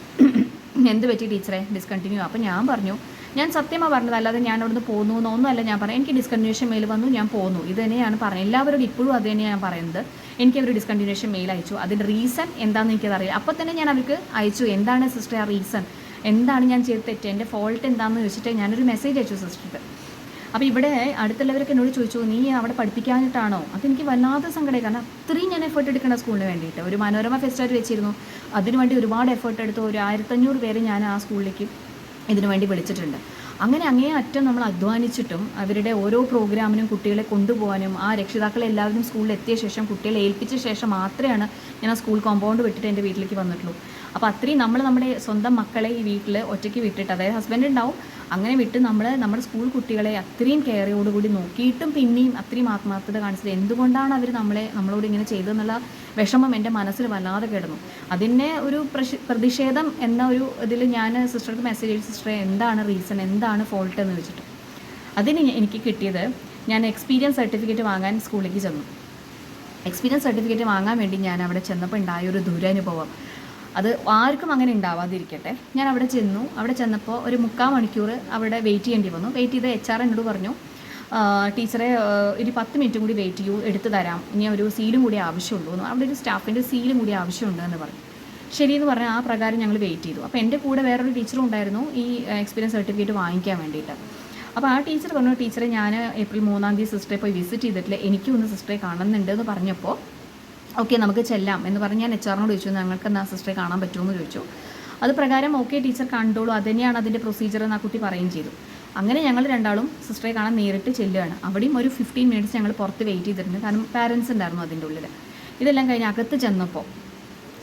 Speaker 1: എന്ത് പറ്റി ടീച്ചറെ ഡിസ്കണ്ടിന്യൂ? അപ്പോൾ ഞാൻ പറഞ്ഞു, ഞാൻ സത്യമാണ് പറഞ്ഞത്, അല്ലാതെ ഞാൻ അവിടുന്ന് പോകുന്നു എന്നൊന്നുമല്ല ഞാൻ പറഞ്ഞു. എനിക്ക് ഡിസ്കണ്ടിന്യൂഷൻ മെയിൽ വന്നു, ഞാൻ പോന്നു, ഇത് തന്നെയാണ് പറഞ്ഞത്. എല്ലാവരോടും ഇപ്പോഴും അത് തന്നെയാണ് ഞാൻ പറയുന്നത്. എനിക്ക് അവർ ഡിസ്കണ്ടിന്യൂഷൻ മെയിൽ അയച്ചു, അതിൻ്റെ റീസൺ എന്താണെന്ന് എനിക്കതറിയില്ല. അപ്പോൾ തന്നെ ഞാൻ അവർക്ക് അയച്ചു, എന്താണ് സിസ്റ്റർ ആ റീസൺ, എന്താണ് ഞാൻ ചെയ്ത് തെറ്റ്, എൻ്റെ ഫോൾട്ട് എന്താണെന്ന് ചോദിച്ചിട്ട് ഞാനൊരു മെസ്സേജ് അയച്ചു സിസ്റ്റർക്ക്. അപ്പോൾ ഇവിടെ അടുത്തുള്ളവരൊക്കെ എന്നോട് ചോദിച്ചു, നീ അവിടെ പഠിപ്പിക്കാനിട്ടാണോ? അതെനിക്ക് വല്ലാതെ സങ്കടമായി. കാരണം അത്രയും ഞാൻ എഫേർട്ട് എടുക്കണം സ്കൂളിന് വേണ്ടിയിട്ട്. ഒരു മനോരമ ഫെസ്റ്റിവൽ വെച്ചിരുന്നു, അതിനുവേണ്ടി ഒരുപാട് എഫേർട്ട് എടുത്ത് ഒരു 1500 പേര് ഞാൻ ആ സ്കൂളിലേക്ക് ഇതിനു വേണ്ടി വിളിച്ചിട്ടുണ്ട്. അങ്ങനെ അങ്ങേയറ്റം നമ്മൾ അധ്വാനിച്ചിട്ടും അവരുടെ ഓരോ പ്രോഗ്രാമിനും കുട്ടികളെ കൊണ്ടുപോകാനും ആ രക്ഷിതാക്കളെ എല്ലാവരും സ്കൂളിൽ എത്തിയ ശേഷം കുട്ടികളെ ഏൽപ്പിച്ച ശേഷം മാത്രമാണ് ഞാൻ ആ സ്കൂൾ കോമ്പൗണ്ട് വിട്ടിട്ട് എൻ്റെ വീട്ടിലേക്ക് വന്നിട്ടുള്ളൂ. അപ്പോൾ അത്രയും നമ്മുടെ സ്വന്തം മക്കളെ ഈ വീട്ടിൽ ഒറ്റയ്ക്ക് വിട്ടിട്ട്, അതായത് ഹസ്ബൻഡ് ഉണ്ടാവും, അങ്ങനെ വിട്ട് നമ്മുടെ സ്കൂൾ കുട്ടികളെ അത്രയും കെയറോടുകൂടി നോക്കിയിട്ടും പിന്നെയും അത്രയും ആത്മാർത്ഥത കാണിച്ചത് എന്തുകൊണ്ടാണ് അവർ നമ്മളോട് ഇങ്ങനെ ചെയ്തതെന്നുള്ള വിഷമം എൻ്റെ മനസ്സിൽ വല്ലാതെ കിടന്നു. അതിനെ ഒരു പ്രതിഷേധം എന്ന ഒരു ഇതിൽ ഞാൻ സിസ്റ്റർക്ക് മെസ്സേജ് ചെയ്തു, സിസ്റ്ററെ എന്താണ് റീസൺ, എന്താണ് ഫോൾട്ട് എന്ന് വെച്ചിട്ട്. അതിന് എനിക്ക് കിട്ടിയത്, ഞാൻ എക്സ്പീരിയൻസ് സർട്ടിഫിക്കറ്റ് വാങ്ങാൻ സ്കൂളിലേക്ക് ചെന്നു. എക്സ്പീരിയൻസ് സർട്ടിഫിക്കറ്റ് വാങ്ങാൻ വേണ്ടി ഞാൻ അവിടെ ചെന്നപ്പോൾ ഉണ്ടായൊരു ദുരനുഭവം, അത് ആർക്കും അങ്ങനെ ഉണ്ടാവാതിരിക്കട്ടെ. ഞാൻ അവിടെ ചെന്നു. അവിടെ ചെന്നപ്പോൾ ഒരു 3/4 മണിക്കൂർ അവിടെ വെയിറ്റ് ചെയ്യേണ്ടി വന്നു. വെയിറ്റ് ചെയ്ത് HR എന്നോട് പറഞ്ഞു, ടീച്ചറെ ഒരു 10 മിനിറ്റും കൂടി വെയിറ്റ് ചെയ്യൂ, എടുത്തു തരാം, ഇനി ഒരു സീലും കൂടി ആവശ്യമുള്ളൂ എന്ന്, അവിടെ ഒരു സ്റ്റാഫിൻ്റെ സീലും കൂടി ആവശ്യമുണ്ട് എന്ന് പറഞ്ഞു. ശരിയെന്ന് പറഞ്ഞാൽ ആ പ്രകാരം ഞങ്ങൾ വെയിറ്റ് ചെയ്തു. അപ്പോൾ എൻ്റെ കൂടെ വേറൊരു ടീച്ചറും ഉണ്ടായിരുന്നു ഈ എക്സ്പീരിയൻസ് സർട്ടിഫിക്കറ്റ് വാങ്ങിക്കാൻ വേണ്ടിയിട്ട്. അപ്പോൾ ആ ടീച്ചർ പറഞ്ഞു, ടീച്ചറെ ഞാൻ ഏപ്രിൽ 3-ാം തീയതി സിസ്റ്ററെ പോയി വിസിറ്റ് ചെയ്തിട്ടില്ല, എനിക്കും ഒന്ന് സിസ്റ്ററെ കാണുന്നുണ്ട് എന്ന് പറഞ്ഞപ്പോൾ ഓക്കെ നമുക്ക് ചെല്ലാം എന്ന് പറഞ്ഞ് ഞാൻ HR-നോട് ചോദിച്ചു, ഞങ്ങൾക്ക് എന്നാ സിസ്റ്ററെ കാണാൻ പറ്റുമെന്ന് ചോദിച്ചു. അത് പ്രകാരം ഓക്കെ ടീച്ചർ കണ്ടോളൂ, അത് തന്നെയാണ് അതിൻ്റെ പ്രൊസീജിയർ എന്ന് ആ കുട്ടി പറയുകയും ചെയ്തു. അങ്ങനെ ഞങ്ങൾ രണ്ടാളും സിസ്റ്ററെ കാണാൻ നേരിട്ട് ചെല്ലുകയാണ്. അവിടെയും ഒരു 15 മിനിറ്റ്സ് ഞങ്ങൾ പുറത്ത് വെയിറ്റ് ചെയ്തിട്ടുണ്ട്, കാരണം പാരൻസ് ഉണ്ടായിരുന്നു അതിൻ്റെ ഉള്ളിൽ. ഇതെല്ലാം കഴിഞ്ഞ് അകത്ത് ചെന്നപ്പോൾ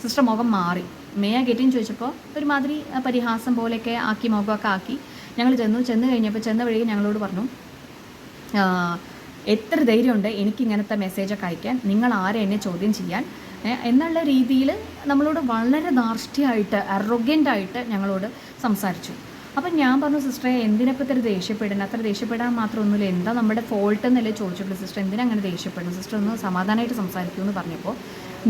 Speaker 1: സിസ്റ്റർ മുഖം മാറി. മേ ആ ഗെറ്റിൻ ചോദിച്ചപ്പോൾ ഒരുമാതിരി പരിഹാസം പോലെയൊക്കെ ആക്കി, മുഖമൊക്കെ ആക്കി. ഞങ്ങൾ ചെന്ന് കഴിഞ്ഞപ്പോൾ ചെന്ന വഴിക്ക് ഞങ്ങളോട് പറഞ്ഞു, എത്ര ധൈര്യമുണ്ട് എനിക്ക് ഇങ്ങനത്തെ മെസ്സേജൊക്കെ അയക്കാൻ, നിങ്ങൾ ആരെ എന്നെ ചോദ്യം ചെയ്യാൻ എന്നുള്ള രീതിയിൽ നമ്മളോട് വളരെ ധാർഷ്ട്യമായിട്ട് അറൊഗൻ്റായിട്ട് ഞങ്ങളോട് സംസാരിച്ചു. അപ്പം ഞാൻ പറഞ്ഞു, സിസ്റ്ററെ എന്തിനപ്പോൾ ഇത്ര ദേഷ്യപ്പെടുന്നത്, അത്ര ദേഷ്യപ്പെടാൻ മാത്രമൊന്നുമില്ല, എന്താ നമ്മുടെ ഫോൾട്ട് എന്നല്ലേ ചോദിച്ചിട്ടുള്ളൂ, സിസ്റ്റർ എന്തിനാ അങ്ങനെ ദേഷ്യപ്പെടുന്നു, സിസ്റ്റർ ഒന്ന് സമാധാനമായിട്ട് സംസാരിക്കൂ എന്ന് പറഞ്ഞപ്പോൾ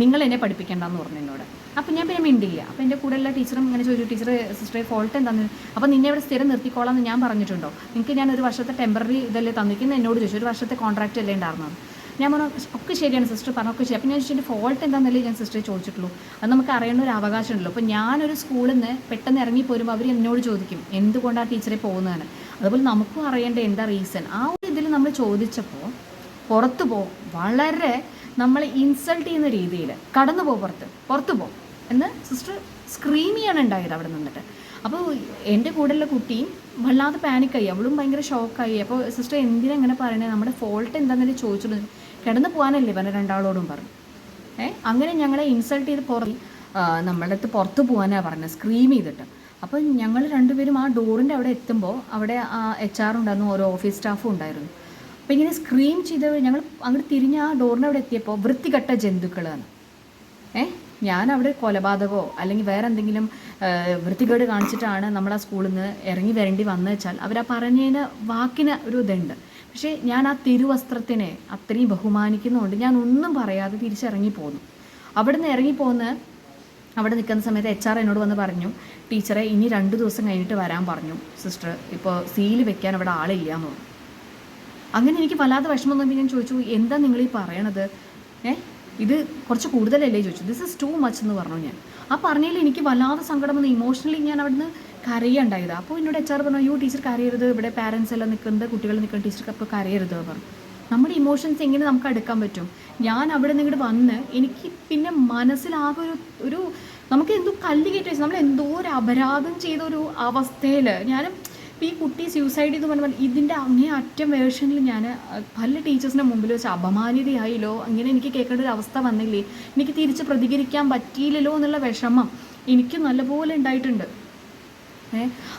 Speaker 1: നിങ്ങൾ എന്നെ പഠിപ്പിക്കേണ്ടെന്ന് പറഞ്ഞു എന്നോട്. അപ്പം ഞാൻ പിന്നെ മിണ്ടില്ല. അപ്പോൾ എൻ്റെ കൂടെയുള്ള ടീച്ചറും ഇങ്ങനെ ചോദിച്ചു, ടീച്ചർ സിസ്റ്ററെ ഫോൾട്ട് എന്താണെന്ന്. അപ്പോൾ നിന്നെ ഇവിടെ സ്ഥിരം നിർത്തിക്കോളാം എന്ന് ഞാൻ പറഞ്ഞിട്ടുണ്ടോ, നിങ്ങൾക്ക് ഞാൻ ഒരു വർഷത്തെ ടെമ്പററി ഇതല്ലേ തന്നിരിക്കുന്നത് എന്നോട് ചോദിച്ചു, ഒരു വർഷത്തെ കോൺട്രാക്റ്റ് അല്ലേ ഉണ്ടായിരുന്നത്. ഞാൻ പറഞ്ഞു ഒക്കെ ശരിയാണ് സിസ്റ്റർ പറഞ്ഞൊക്കെ ശരി. അപ്പം ഞാൻ ചോദിച്ചു, എൻ്റെ ഫോൾട്ട് എന്താണെന്നല്ലേ ഞാൻ സിസ്റ്ററെ ചോദിച്ചിട്ടുള്ളൂ, അത് നമുക്ക് അറിയേണ്ട ഒരു അവകാശം ഉണ്ടല്ലോ. അപ്പോൾ ഞാനൊരു സ്കൂളിൽ നിന്ന് പെട്ടെന്ന് ഇറങ്ങി പോരുമ്പോൾ അവർ എന്നോട് ചോദിക്കും എന്തുകൊണ്ടാണ് ടീച്ചറെ പോകുന്നതാണ്, അതുപോലെ നമുക്കും അറിയേണ്ട എന്താ റീസൺ. ആ ഒരു ഇതിൽ നമ്മൾ ചോദിച്ചപ്പോൾ പുറത്തു പോകും, വളരെ നമ്മളെ ഇൻസൾട്ട് ചെയ്യുന്ന രീതിയിൽ കടന്നു പുറത്തു പോ എന്ന് സിസ്റ്റർ സ്ക്രീം ചെയ്യാണ് ഉണ്ടായത് അവിടെ നിന്നിട്ട്. അപ്പോൾ എൻ്റെ കൂടെയുള്ള കുട്ടിയും വല്ലാതെ പാനിക്കായി, അവളും ഭയങ്കര ഷോക്കായി. അപ്പോൾ സിസ്റ്റർ എന്തിനാ ഇങ്ങനെ പറയണേ, നമ്മുടെ ഫോൾട്ട് എന്താണെന്നല്ലേ ചോദിച്ചുള്ളൂ, കിടന്നു പോകാനല്ലേ പറഞ്ഞ രണ്ടാളോടും പറഞ്ഞു. അങ്ങനെ ഞങ്ങളെ ഇൻസൾട്ട് ചെയ്ത് നമ്മളുടെ അടുത്ത് പുറത്ത് പോകാനാണ് പറഞ്ഞത്, സ്ക്രീം ചെയ്തിട്ട്. അപ്പോൾ ഞങ്ങൾ രണ്ടുപേരും ആ ഡോറിൻ്റെ അവിടെ എത്തുമ്പോൾ അവിടെ HR ഉണ്ടായിരുന്നു, ഓരോ ഓഫീസ് സ്റ്റാഫും ഉണ്ടായിരുന്നു. അപ്പോൾ ഇങ്ങനെ സ്ക്രീം ചെയ്ത് ഞങ്ങൾ അങ്ങോട്ട് തിരിഞ്ഞ് ആ ഡോറിൻ്റെ അവിടെ എത്തിയപ്പോൾ വൃത്തികെട്ട ജന്തുക്കളാണ്. ഞാൻ അവിടെ കൊലപാതകമോ അല്ലെങ്കിൽ വേറെ എന്തെങ്കിലും വൃത്തികേട് കാണിച്ചിട്ടാണ് നമ്മൾ ആ സ്കൂളിൽ നിന്ന് ഇറങ്ങി വരേണ്ടി വന്നു വെച്ചാൽ അവരാ പറഞ്ഞതിന് വാക്കിന് ഒരു ഇതുണ്ട്. പക്ഷേ ഞാൻ ആ തിരുവസ്ത്രത്തിനെ അത്രയും ബഹുമാനിക്കുന്നതുകൊണ്ട് ഞാൻ ഒന്നും പറയാതെ തിരിച്ചിറങ്ങി പോന്നു. അവിടെ നിന്ന് ഇറങ്ങിപ്പോന്ന് അവിടെ നിൽക്കുന്ന സമയത്ത് HR എന്നോട് വന്ന് പറഞ്ഞു, ടീച്ചറെ ഇനി 2 ദിവസം കഴിഞ്ഞിട്ട് വരാൻ പറഞ്ഞു സിസ്റ്റർ, ഇപ്പോൾ സീൽ വെക്കാൻ അവിടെ ആളില്ല എന്ന് പറഞ്ഞു. അങ്ങനെ എനിക്ക് വല്ലാതെ വിഷമം തോന്നി. ഞാൻ ചോദിച്ചു, എന്താ നിങ്ങൾ ഈ പറയണത്, ഇത് കുറച്ച് കൂടുതലല്ലേ ചോദിച്ചു. ദിസ് ഇസ് ടു മച്ച് എന്ന് പറഞ്ഞു ഞാൻ. ആ പറഞ്ഞതിൽ എനിക്ക് വല്ലാതെ സങ്കടം വന്നു, ഇമോഷണലി ഞാൻ അവിടുന്ന് കരയുണ്ടായത്. അപ്പോൾ എന്നോട് HR പറഞ്ഞു, അയ്യോ ടീച്ചർ കരയരുത്, ഇവിടെ പാരൻസ് എല്ലാം നിൽക്കുന്നത്, കുട്ടികൾ നിൽക്കുന്ന ടീച്ചർക്ക് അപ്പോൾ കരയരുത് പറഞ്ഞു. നമ്മുടെ ഇമോഷൻസ് എങ്ങനെ നമുക്ക് അടുക്കാൻ പറ്റും. ഞാൻ അവിടെ നിന്ന് ഇങ്ങോട്ട് വന്ന് എനിക്ക് പിന്നെ മനസ്സിലാകെ ഒരു നമുക്ക് എന്തോ കല്ല് കയറ്റി വെച്ച് നമ്മൾ എന്തോ ഒരു അപരാധം ചെയ്ത ഒരു അവസ്ഥയിൽ ഞാനും ഈ കുട്ടി സ്യൂസൈഡ് ചെയ്ത് പറഞ്ഞാൽ ഇതിൻ്റെ അങ്ങേ അറ്റം വേർഷനിൽ ഞാൻ പല ടീച്ചേഴ്സിൻ്റെ മുമ്പിൽ വെച്ച് അപമാനിതയായില്ലോ, അങ്ങനെ എനിക്ക് കേൾക്കേണ്ട ഒരു അവസ്ഥ വന്നില്ലേ, എനിക്ക് തിരിച്ച് പ്രതികരിക്കാൻ പറ്റിയില്ലല്ലോ എന്നുള്ള വിഷമം എനിക്ക് നല്ലപോലെ ഉണ്ടായിട്ടുണ്ട്.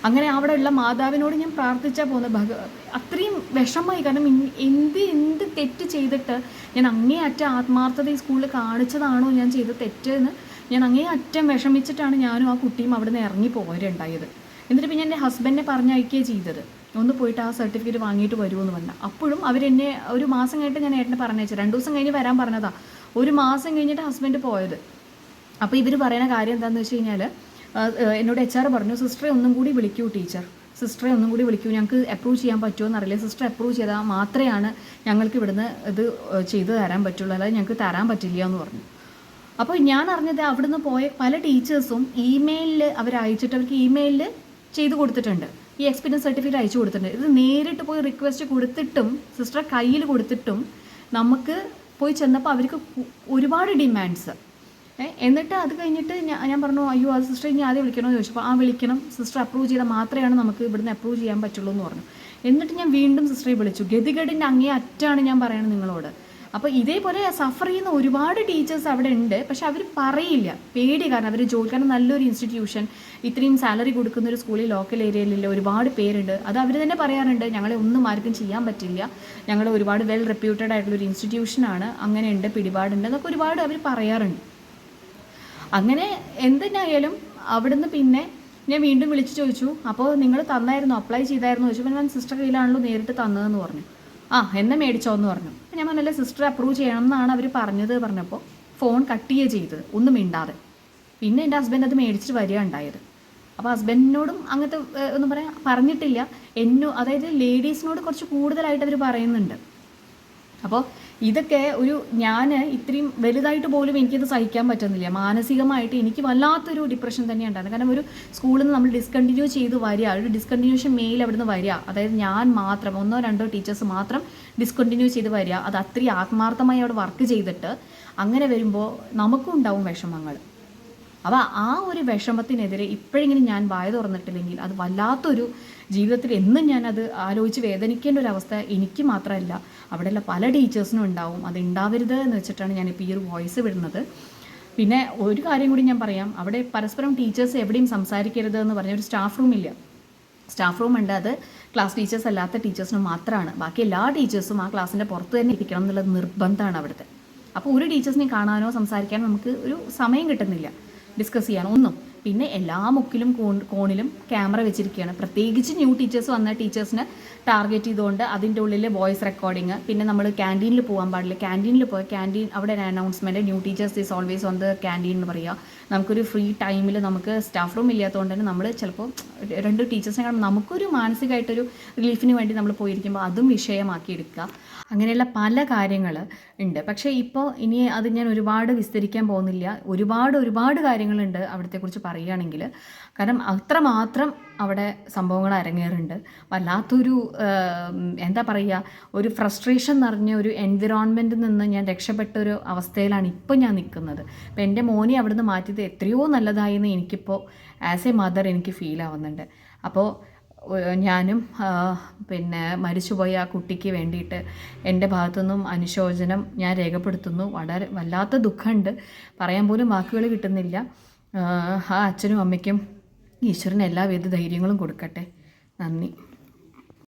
Speaker 1: അങ്ങനെ അവിടെ ഉള്ള മാതാവിനോട് ഞാൻ പ്രാർത്ഥിച്ചാൽ പോകുന്നത് അത്രയും വിഷമമായി. കാരണം എന്ത് തെറ്റ് ചെയ്തിട്ട് ഞാൻ അങ്ങേ അറ്റം ആത്മാർത്ഥത ഈ സ്കൂളിൽ കാണിച്ചതാണോ ഞാൻ ചെയ്ത തെറ്റെന്ന് ഞാൻ അങ്ങേ അറ്റം വിഷമിച്ചിട്ടാണ് ഞാനും ആ കുട്ടിയും അവിടെ നിന്ന് ഇറങ്ങി പോരുണ്ടായത്. എന്നിട്ട് പിന്നെ എൻ്റെ ഹസ്ബൻഡിനെ പറഞ്ഞയക്കുകയാണ് ചെയ്തത്, ഒന്ന് പോയിട്ട് ആ സർട്ടിഫിക്കറ്റ് വാങ്ങിയിട്ട് വരുമെന്ന് പറഞ്ഞാൽ. അപ്പോഴും അവരെന്നെ ഒരു മാസം കഴിഞ്ഞിട്ട് ഞാൻ ഏട്ടനെ പറഞ്ഞയച്ചു, 2 ദിവസം കഴിഞ്ഞ് വരാൻ പറഞ്ഞതാണ്, 1 മാസം കഴിഞ്ഞിട്ട് ഹസ്ബൻഡ് പോയത്. അപ്പോൾ ഇവർ പറയുന്ന കാര്യം എന്താണെന്ന് വെച്ച് കഴിഞ്ഞാൽ എന്നോട് HR പറഞ്ഞു, സിസ്റ്ററെ ഒന്നും കൂടി വിളിക്കൂ ടീച്ചർ, സിസ്റ്ററെ ഒന്നും കൂടി വിളിക്കൂ, ഞങ്ങൾക്ക് അപ്രൂവ് ചെയ്യാൻ പറ്റുമോ എന്നറിയില്ല, സിസ്റ്റർ അപ്രൂവ് ചെയ്താൽ മാത്രമാണ് ഞങ്ങൾക്ക് ഇവിടുന്ന് ഇത് ചെയ്തു തരാൻ പറ്റുള്ളൂ, അല്ലാതെ ഞങ്ങൾക്ക് തരാൻ പറ്റില്ല എന്ന് പറഞ്ഞു. അപ്പോൾ ഞാൻ അറിഞ്ഞത് അവിടുന്ന് പോയ പല ടീച്ചേഴ്സും ഇമെയിലിൽ അവരയച്ചിട്ട് അവർക്ക് ഇമെയിലിൽ ചെയ്ത് കൊടുത്തിട്ടുണ്ട്, ഈ എക്സ്പീരിയൻസ് സർട്ടിഫിക്കറ്റ് അയച്ചു കൊടുത്തിട്ടുണ്ട്. ഇത് നേരിട്ട് പോയി റിക്വസ്റ്റ് കൊടുത്തിട്ടും സിസ്റ്റർ കയ്യിൽ കൊടുത്തിട്ടും നമുക്ക് പോയി ചെന്നപ്പോൾ അവർക്ക് ഒരുപാട് ഡിമാൻഡ്സ്. എന്നിട്ട് അത് കഴിഞ്ഞിട്ട് ഞാൻ പറഞ്ഞു, അയ്യോ അത് സിസ്റ്റർ ഇനി ആദ്യം വിളിക്കണമെന്ന് ചോദിച്ചപ്പോൾ ആ വിളിക്കണം, സിസ്റ്റർ അപ്രൂവ് ചെയ്താൽ മാത്രമേ നമുക്ക് ഇവിടുന്ന് അപ്രൂവ് ചെയ്യാൻ പറ്റുള്ളൂ എന്ന് പറഞ്ഞു. എന്നിട്ട് ഞാൻ വീണ്ടും സിസ്റ്ററെ വിളിച്ചു, ഗതികേടിൻ്റെ അങ്ങേ അറ്റാണ് ഞാൻ പറയണത് നിങ്ങളോട്. അപ്പോൾ ഇതേപോലെ സഫർ ചെയ്യുന്ന ഒരുപാട് ടീച്ചേഴ്സ് അവിടെ ഉണ്ട്, പക്ഷെ അവർ പറയില്ല, പേടി, കാരണം അവർ കാരണം നല്ലൊരു ഇൻസ്റ്റിറ്റ്യൂഷൻ, ഇത്രയും സാലറി കൊടുക്കുന്ന ഒരു സ്കൂളിൽ ലോക്കൽ ഏരിയയിലുള്ള ഒരുപാട് പേരുണ്ട്. അത് അവർ തന്നെ പറയാറുണ്ട്, ഞങ്ങളെ ഒന്നും ആർക്കും ചെയ്യാൻ പറ്റില്ല, ഞങ്ങൾ ഒരുപാട് വെൽ റെപ്യൂട്ടഡ് ആയിട്ടുള്ളൊരു ഇൻസ്റ്റിറ്റ്യൂഷനാണ്, അങ്ങനെയുണ്ട്, പിടിപാടുണ്ട് എന്നൊക്കെ ഒരുപാട് അവർ പറയാറുണ്ട്. അങ്ങനെ എന്തിനായാലും അവിടുന്ന് പിന്നെ ഞാൻ വീണ്ടും വിളിച്ച് ചോദിച്ചു, അപ്പോൾ നിങ്ങൾ തന്നായിരുന്നു, അപ്ലൈ ചെയ്തായിരുന്നു ചോദിച്ചപ്പോൾ ഞാൻ സിസ്റ്റർ കയ്യിലാണല്ലോ നേരിട്ട് തന്നതെന്ന് പറഞ്ഞു. എന്നെ മേടിച്ചോ എന്ന് പറഞ്ഞു. ഞാൻ പറഞ്ഞല്ലേ സിസ്റ്റർ അപ്രൂവ് ചെയ്യണം എന്നാണ് അവർ പറഞ്ഞത് പറഞ്ഞപ്പോൾ ഫോൺ കട്ട് ചെയ്യുക ചെയ്തത്, ഒന്നും മിണ്ടാതെ. പിന്നെ എൻ്റെ ഹസ്ബൻഡ് അത് മേടിച്ചിട്ട് വരിക ഉണ്ടായത്. അപ്പോൾ ഹസ്ബൻഡിനോടും അങ്ങനത്തെ ഒന്നും പറഞ്ഞിട്ടില്ല, അതായത് ലേഡീസിനോട് കുറച്ച് കൂടുതലായിട്ട് അവർ പറയുന്നുണ്ട്. അപ്പോൾ ഇതൊക്കെ ഞാൻ ഇത്രയും വലുതായിട്ട് പോലും എനിക്കത് സഹിക്കാൻ പറ്റുന്നില്ല, മാനസികമായിട്ട് എനിക്ക് വല്ലാത്തൊരു ഡിപ്രഷൻ തന്നെയാണ് ഉണ്ടായിരുന്നത്. കാരണം ഒരു സ്കൂളിൽ നിന്ന് നമ്മൾ ഡിസ്കണ്ടിന്യൂ ചെയ്ത് വരിക, ഒരു ഡിസ്കണ്ടിന്യൂഷൻ മെയിൽ അവിടെ നിന്ന് വരിക, അതായത് ഞാൻ മാത്രം 1-2 ടീച്ചേഴ്സ് മാത്രം ഡിസ്കണ്ടിന്യൂ ചെയ്ത് വരിക, അത് അത്രയും ആത്മാർത്ഥമായി അവിടെ വർക്ക് ചെയ്തിട്ട് അങ്ങനെ വരുമ്പോൾ നമുക്കും ഉണ്ടാവും വിഷമങ്ങൾ. അപ്പോൾ ആ ഒരു വിഷമത്തിനെതിരെ ഇപ്പോഴെങ്കിലും ഞാൻ വായ തുറന്നിട്ടില്ലെങ്കിൽ അത് വല്ലാത്തൊരു ജീവിതത്തിൽ എന്നും ഞാനത് ആലോചിച്ച് വേദനിക്കേണ്ട ഒരു അവസ്ഥ എനിക്ക് മാത്രമല്ല അവിടെയുള്ള പല ടീച്ചേഴ്സിനും ഉണ്ടാവും. അത് ഉണ്ടാവരുത് എന്ന് വെച്ചിട്ടാണ് ഞാനിപ്പോൾ ഈ ഒരു വോയിസ് വിടുന്നത്. പിന്നെ ഒരു കാര്യം കൂടി ഞാൻ പറയാം, അവിടെ പരസ്പരം ടീച്ചേഴ്സ് എവിടെയും സംസാരിക്കരുത് എന്ന് പറഞ്ഞ ഒരു സ്റ്റാഫ് റൂമില്ല. സ്റ്റാഫ് റൂം ഉണ്ട്, അത് ക്ലാസ് ടീച്ചേഴ്സ് അല്ലാത്ത ടീച്ചേഴ്സിന് മാത്രമാണ്. ബാക്കി എല്ലാ ടീച്ചേഴ്സും ആ ക്ലാസ്സിൻ്റെ പുറത്ത് തന്നെ ഇരിക്കണം എന്നുള്ളത് നിർബന്ധമാണ് അവിടുത്തെ. അപ്പോൾ ഒരു ടീച്ചേഴ്സിനെ കാണാനോ സംസാരിക്കാനോ നമുക്ക് ഒരു സമയം കിട്ടുന്നില്ല, ഡിസ്കസ് ചെയ്യാനോ ഒന്നും. പിന്നെ എല്ലാ മുക്കിലും കോണിലും ക്യാമറ വെച്ചിരിക്കുകയാണ്. പ്രത്യേകിച്ച് ന്യൂ ടീച്ചേഴ്സ് വന്ന ടീച്ചേഴ്സിനെ ടാർഗറ്റ് ചെയ്തുകൊണ്ട് അതിൻ്റെ ഉള്ളിൽ വോയിസ് റെക്കോർഡിങ്. പിന്നെ നമ്മൾ ക്യാൻറ്റീനിൽ പോകാൻ പാടില്ല. ക്യാൻറ്റീനിൽ പോയി ക്യാൻറ്റീൻ അവിടെ ഒരു announcement, new teachers is always on the canteen എന്ന് പറയുക. നമുക്കൊരു ഫ്രീ ടൈമിൽ നമുക്ക് സ്റ്റാഫ് റൂം ഇല്ലാത്തതുകൊണ്ട് തന്നെ നമ്മൾ ചിലപ്പോൾ 2 ടീച്ചേഴ്സിനെ കാണുമ്പോൾ നമുക്കൊരു മാനസികമായിട്ടൊരു റിലീഫിന് വേണ്ടി നമ്മൾ പോയിരിക്കുമ്പോൾ അതും വിഷയമാക്കി എടുക്കുക. അങ്ങനെയുള്ള പല കാര്യങ്ങൾ ഉണ്ട്. പക്ഷേ ഇപ്പോൾ ഇനി അത് ഞാൻ ഒരുപാട് വിസ്തരിക്കാൻ പോകുന്നില്ല. ഒരുപാട് കാര്യങ്ങളുണ്ട് അവിടത്തെക്കുറിച്ച് പറയുകയാണെങ്കിൽ. കാരണം അത്രമാത്രം അവിടെ സംഭവങ്ങൾ അരങ്ങേറുന്നുണ്ട്. വല്ലാത്തൊരു എന്താ പറയുക, ഒരു ഫ്രസ്ട്രേഷൻ നിറഞ്ഞ ഒരു എൻവിറോൺമെൻറ്റിൽ നിന്ന് ഞാൻ രക്ഷപ്പെട്ട ഒരു അവസ്ഥയിലാണ് ഇപ്പോൾ ഞാൻ നിൽക്കുന്നത്. അപ്പോൾ എൻ്റെ മോനെ അവിടുന്ന് മാറ്റിയത് എത്രയോ നല്ലതായി എന്ന് എനിക്കിപ്പോൾ ആസ് എ മദർ എനിക്ക് ഫീൽ ആവുന്നുണ്ട്. അപ്പോൾ ഞാനും പിന്നെ മരിച്ചുപോയ ആ കുട്ടിക്ക് വേണ്ടിയിട്ട് എൻ്റെ ഭാഗത്തുനിന്നും അനുശോചനം ഞാൻ രേഖപ്പെടുത്തുന്നു. വല്ലാത്ത ദുഃഖമുണ്ട്, പറയാൻ പോലും വാക്കുകൾ കിട്ടുന്നില്ല. ആ അച്ഛനും അമ്മയ്ക്കും ഈശ്വരൻ എല്ലാവിധ ധൈര്യങ്ങളും കൊടുക്കട്ടെ. നന്ദി.